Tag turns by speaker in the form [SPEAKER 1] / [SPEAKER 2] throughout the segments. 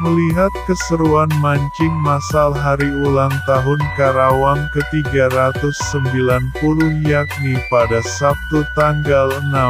[SPEAKER 1] Melihat keseruan mancing massal hari ulang tahun Karawang ke-390 yakni pada Sabtu tanggal 16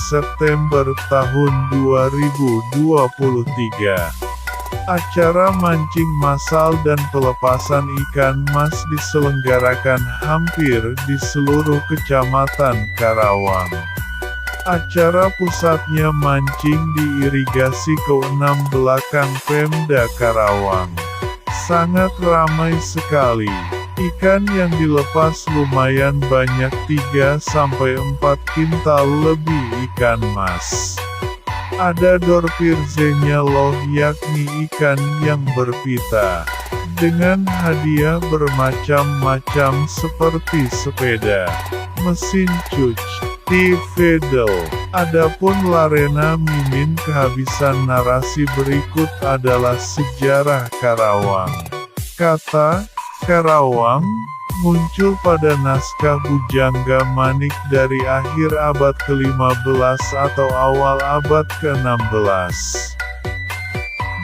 [SPEAKER 1] September tahun 2023. Acara mancing massal dan pelepasan ikan mas diselenggarakan hampir di seluruh kecamatan Karawang. Acara pusatnya mancing di irigasi ke-6 belakang Pemda Karawang. Sangat ramai sekali. Ikan yang dilepas lumayan banyak 3-4 kintal lebih ikan mas. Ada dorpirze-nya loh yakni ikan yang berpita. Dengan hadiah bermacam-macam seperti sepeda, mesin cuci, vedel. Adapun Larena Mimin kehabisan narasi berikut adalah sejarah Karawang. Kata Karawang muncul pada naskah Bujangga Manik dari akhir abad ke-15 atau awal abad ke-16.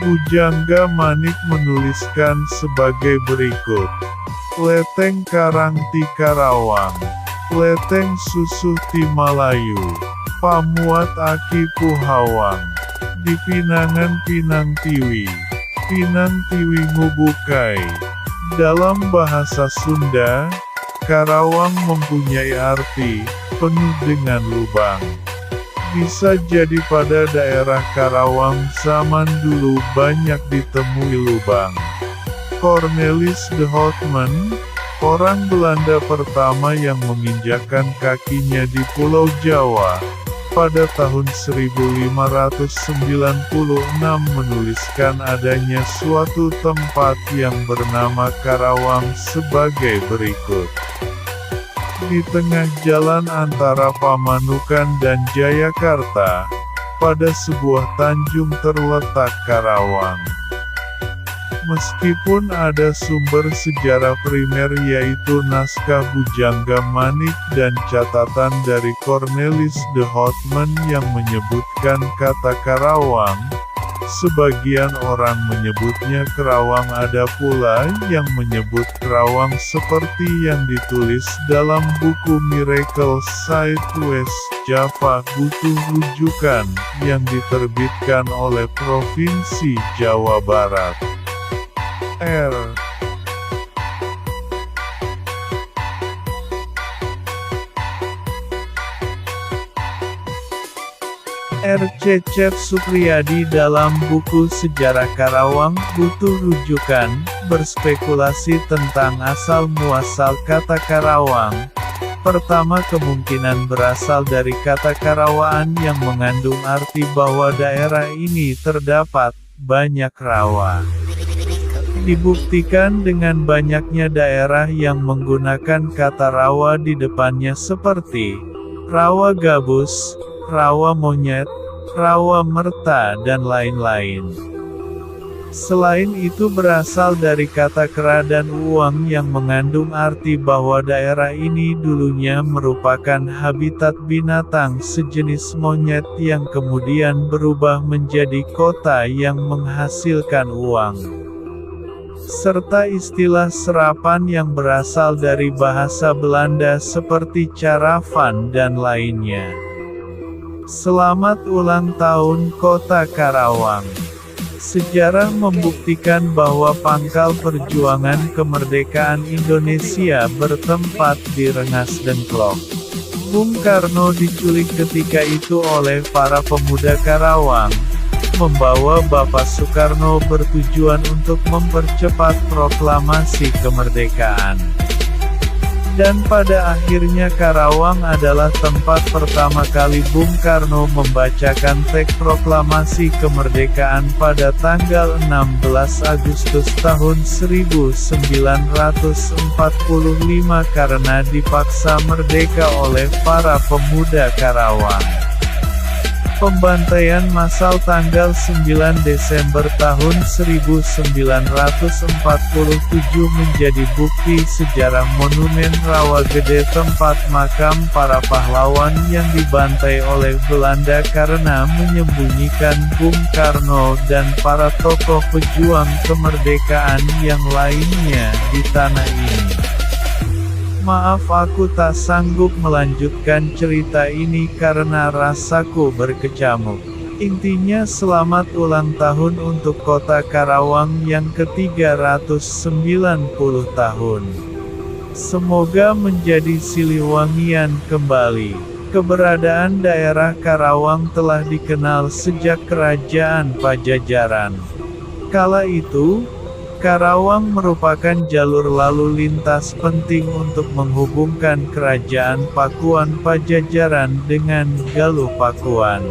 [SPEAKER 1] Bujangga Manik menuliskan sebagai berikut. Leteng Karang ti Karawang. Leteng susuh ti Malayu. Pamuat aki Puhawang. Di Pinangan Pinang Tiwi. Pinang Tiwi Ngubukai. Dalam bahasa Sunda, Karawang mempunyai arti penuh dengan lubang. Bisa jadi pada daerah Karawang zaman dulu banyak ditemui lubang. Cornelis de Houtman, orang Belanda pertama yang menginjakkan kakinya di Pulau Jawa, pada tahun 1596 menuliskan adanya suatu tempat yang bernama Karawang sebagai berikut. Di tengah jalan antara Pamanukan dan Jayakarta, pada sebuah tanjung terletak Karawang. Meskipun ada sumber sejarah primer yaitu naskah Bujangga Manik dan catatan dari Cornelis de Houtman yang menyebutkan kata Karawang, sebagian orang menyebutnya Kerawang, ada pula yang menyebut Kerawang seperti yang ditulis dalam buku Miracle Site West Java butuh rujukan, yang diterbitkan oleh Provinsi Jawa Barat. R. Cecep Supriyadi dalam buku Sejarah Karawang Butuh Rujukan, berspekulasi tentang asal-muasal kata Karawang. Pertama, kemungkinan berasal dari kata Karawaan yang mengandung arti bahwa daerah ini terdapat banyak rawa. Dibuktikan dengan banyaknya daerah yang menggunakan kata rawa di depannya seperti rawa gabus, rawa monyet, rawa merta dan lain-lain. Selain itu berasal dari kata kera dan uang yang mengandung arti bahwa daerah ini dulunya merupakan habitat binatang sejenis monyet yang kemudian berubah menjadi kota yang menghasilkan uang. Serta istilah serapan yang berasal dari bahasa Belanda seperti caravan dan lainnya. Selamat ulang tahun Kota Karawang. Sejarah membuktikan bahwa pangkal perjuangan kemerdekaan Indonesia bertempat di Rengas Dengklok. Bung Karno diculik ketika itu oleh para pemuda Karawang, membawa Bapak Soekarno bertujuan untuk mempercepat proklamasi kemerdekaan. Dan pada akhirnya Karawang adalah tempat pertama kali Bung Karno membacakan teks proklamasi kemerdekaan pada tanggal 16 Agustus tahun 1945 karena dipaksa merdeka oleh para pemuda Karawang.
[SPEAKER 2] Pembantaian massal tanggal 9 Desember tahun 1947 menjadi bukti sejarah Monumen Rawa Gede, tempat makam para pahlawan yang dibantai oleh Belanda karena menyembunyikan Bung Karno dan para tokoh pejuang kemerdekaan yang lainnya di tanah ini. Maaf, aku tak sanggup melanjutkan cerita ini karena rasaku berkecamuk. Intinya selamat ulang tahun untuk Kota Karawang yang ke-390 tahun. Semoga menjadi Siliwangian kembali. Keberadaan daerah Karawang telah dikenal sejak Kerajaan Pajajaran. Kala itu, Karawang merupakan jalur lalu lintas penting untuk menghubungkan Kerajaan Pakuan Pajajaran dengan Galuh Pakuan.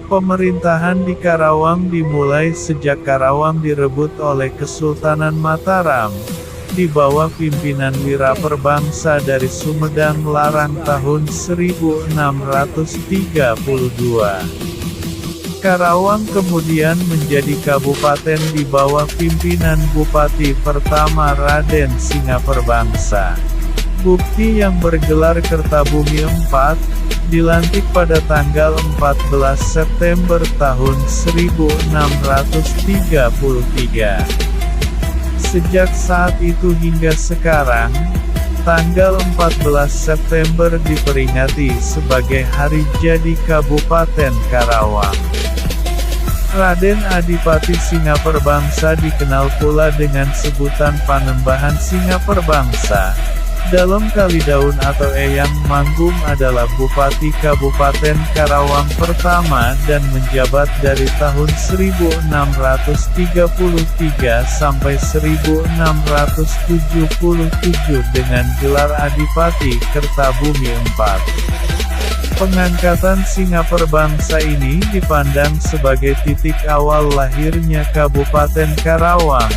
[SPEAKER 2] Pemerintahan di Karawang dimulai sejak Karawang direbut oleh Kesultanan Mataram, di bawah pimpinan Wiraperbangsa dari Sumedang Larang tahun 1632. Karawang kemudian menjadi kabupaten di bawah pimpinan Bupati pertama Raden Singaperbangsa. Bupati yang bergelar Kertabumi IV, dilantik pada tanggal 14 September tahun 1633. Sejak saat itu hingga sekarang, tanggal 14 September diperingati sebagai hari jadi Kabupaten Karawang. Raden Adipati Singaperbangsa dikenal pula dengan sebutan Panembahan Singaperbangsa. Dalam Kalidaun atau Eyang Manggung adalah Bupati Kabupaten Karawang pertama dan menjabat dari tahun 1633 sampai 1677 dengan gelar Adipati Kertabumi IV. Pengangkatan Singaperbangsa ini dipandang sebagai titik awal lahirnya Kabupaten Karawang,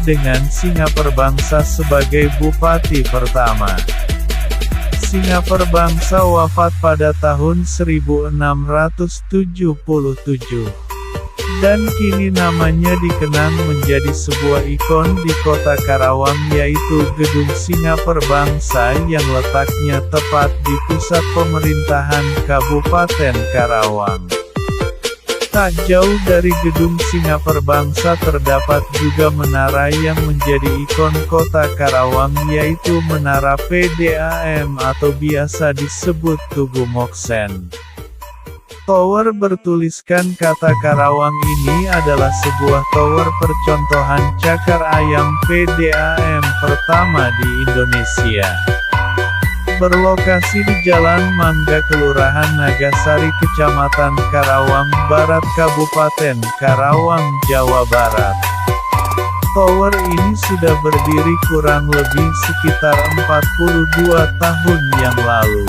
[SPEAKER 2] dengan Singaperbangsa sebagai Bupati pertama. Singaperbangsa wafat pada tahun 1677. Dan kini namanya dikenang menjadi sebuah ikon di kota Karawang, yaitu Gedung Singaperbangsa yang letaknya tepat di pusat pemerintahan Kabupaten Karawang. Tak jauh dari Gedung Singaperbangsa terdapat juga menara yang menjadi ikon kota Karawang, yaitu Menara PDAM atau biasa disebut Tugu Moksen. Tower bertuliskan kata Karawang ini adalah sebuah tower percontohan cakar ayam PDAM pertama di Indonesia. Berlokasi di Jalan Mangga, Kelurahan Nagasari, Kecamatan Karawang Barat, Kabupaten Karawang, Jawa Barat. Tower ini sudah berdiri kurang lebih sekitar 42 tahun yang lalu.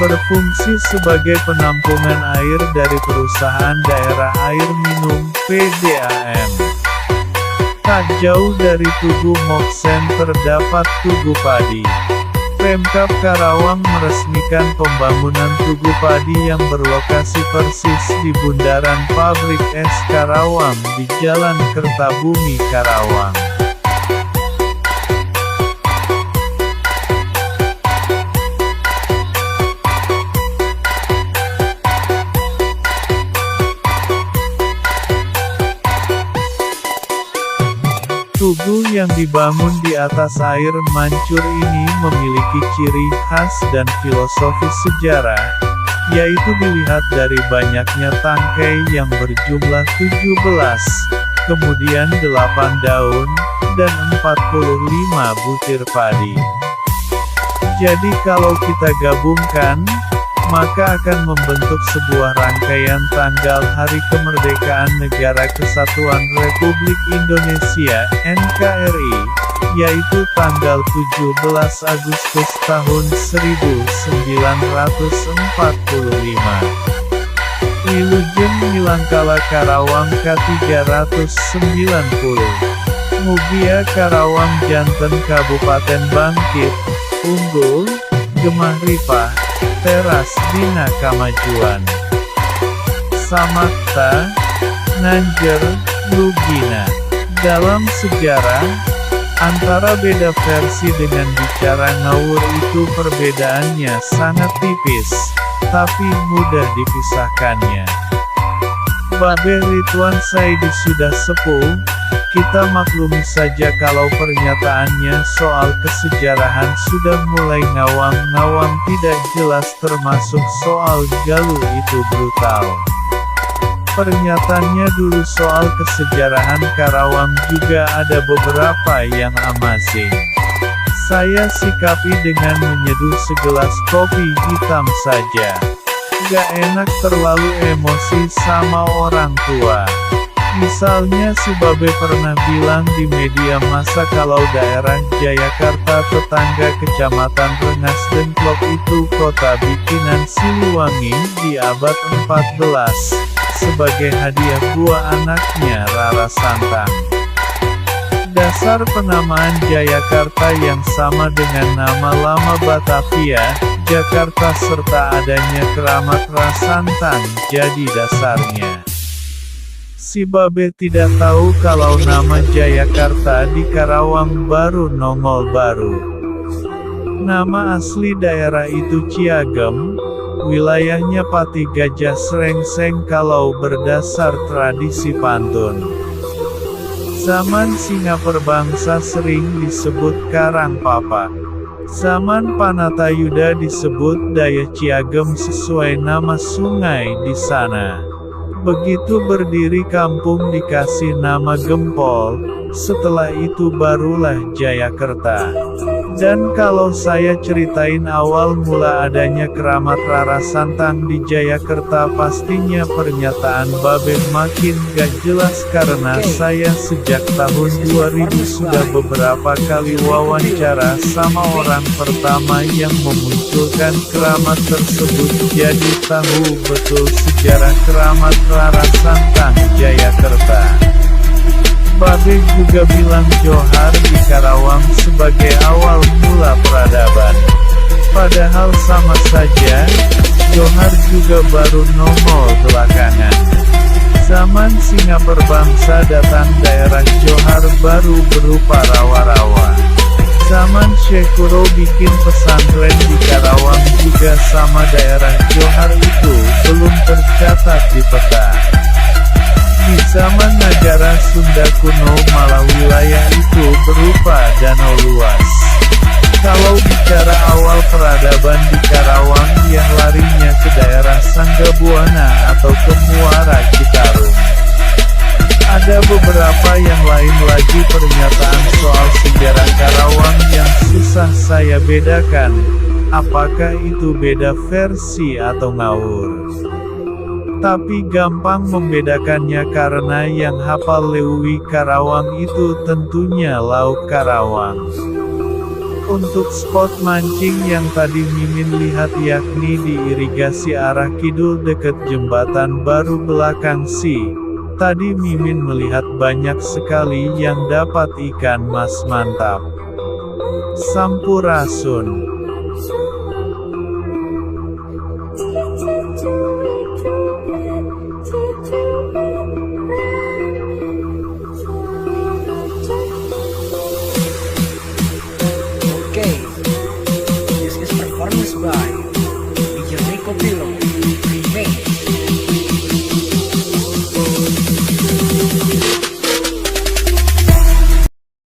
[SPEAKER 2] Berfungsi sebagai penampungan air dari Perusahaan Daerah Air Minum (PDAM). Tak jauh dari Tugu Moksen terdapat Tugu Padi. Pemkab Karawang meresmikan pembangunan Tugu Padi yang berlokasi persis di bundaran Pabrik Es Karawang di Jalan Kertabumi, Karawang. Tugu yang dibangun di atas air mancur ini memiliki ciri khas dan filosofis sejarah, yaitu dilihat dari banyaknya tangkai yang berjumlah 17, kemudian 8 daun, dan 45 butir padi. Jadi kalau kita gabungkan, maka akan membentuk sebuah rangkaian tanggal Hari Kemerdekaan Negara Kesatuan Republik Indonesia (NKRI), yaitu tanggal 17 Agustus tahun 1945. Wilujeng Milangkala Karawang K390. Mugia Karawang Janten Kabupaten Bangkit, Unggul, Gemah Ripah. teras dina kamajuan. Samakta, Nanjer, Lugina. Dalam sejarah, antara beda versi dengan bicara ngawur itu perbedaannya sangat tipis, tapi mudah dipisahkannya. Babe Ridwan Saidi sudah sepuh, kita maklumi saja kalau pernyataannya soal kesejarahan sudah mulai ngawang-ngawang tidak jelas termasuk soal Galuh itu brutal. Pernyataannya dulu soal kesejarahan Karawang juga ada beberapa yang amazing. Saya sikapi dengan menyeduh segelas kopi hitam saja. Gak enak terlalu emosi sama orang tua. Misalnya si Babe pernah bilang di media massa kalau daerah Jayakarta tetangga kecamatan Rengas Dengklok itu kota bikinan Siliwangi di abad 14. Sebagai hadiah buah anaknya Rara Santang. Dasar penamaan Jayakarta yang sama dengan nama lama Batavia, Jakarta serta adanya keramat Rasantang jadi dasarnya. Si Babe tidak tahu kalau nama Jayakarta di Karawang baru nongol baru. Nama asli daerah itu Ciagem, wilayahnya Pati Gajah Srengseng kalau berdasar tradisi pantun. Zaman Singa Perbangsa sering disebut Karangpapa. Zaman Panatayuda disebut Daya Ciagem sesuai nama sungai di sana. Begitu berdiri kampung dikasih nama Gempol, setelah itu barulah Jayakarta. Dan kalau saya ceritain awal mula adanya keramat Rara Santang di Jayakarta pastinya pernyataan Babe makin gak jelas karena saya sejak tahun 2000 sudah beberapa kali wawancara sama orang pertama yang memunculkan keramat tersebut jadi tahu betul sejarah keramat Rara Santang Jayakarta. Babe juga bilang Johar di Karawang sebagai awal mula peradaban. Padahal sama saja, Johar juga baru nongol belakangan. Zaman Singa Perbangsa datang daerah Johar baru berupa rawa-rawa. Zaman Syekh Kuro bikin pesantren di Karawang juga sama daerah Johar itu belum tercatat di peta. Di zaman negara Sunda kuno malah wilayah itu berupa danau luas. Kalau bicara awal peradaban di Karawang yang larinya ke daerah Sanggabuana atau ke Muara Citarum. Ada beberapa yang lain lagi pernyataan soal sejarah Karawang yang susah saya bedakan. Apakah itu beda versi atau ngawur? Tapi gampang membedakannya karena yang hafal Lewi Karawang itu tentunya Laut Karawang. Untuk spot mancing yang tadi Mimin lihat yakni di irigasi arah kidul deket jembatan baru belakang si. Tadi Mimin melihat banyak sekali yang dapat ikan mas mantap. Sampurasun.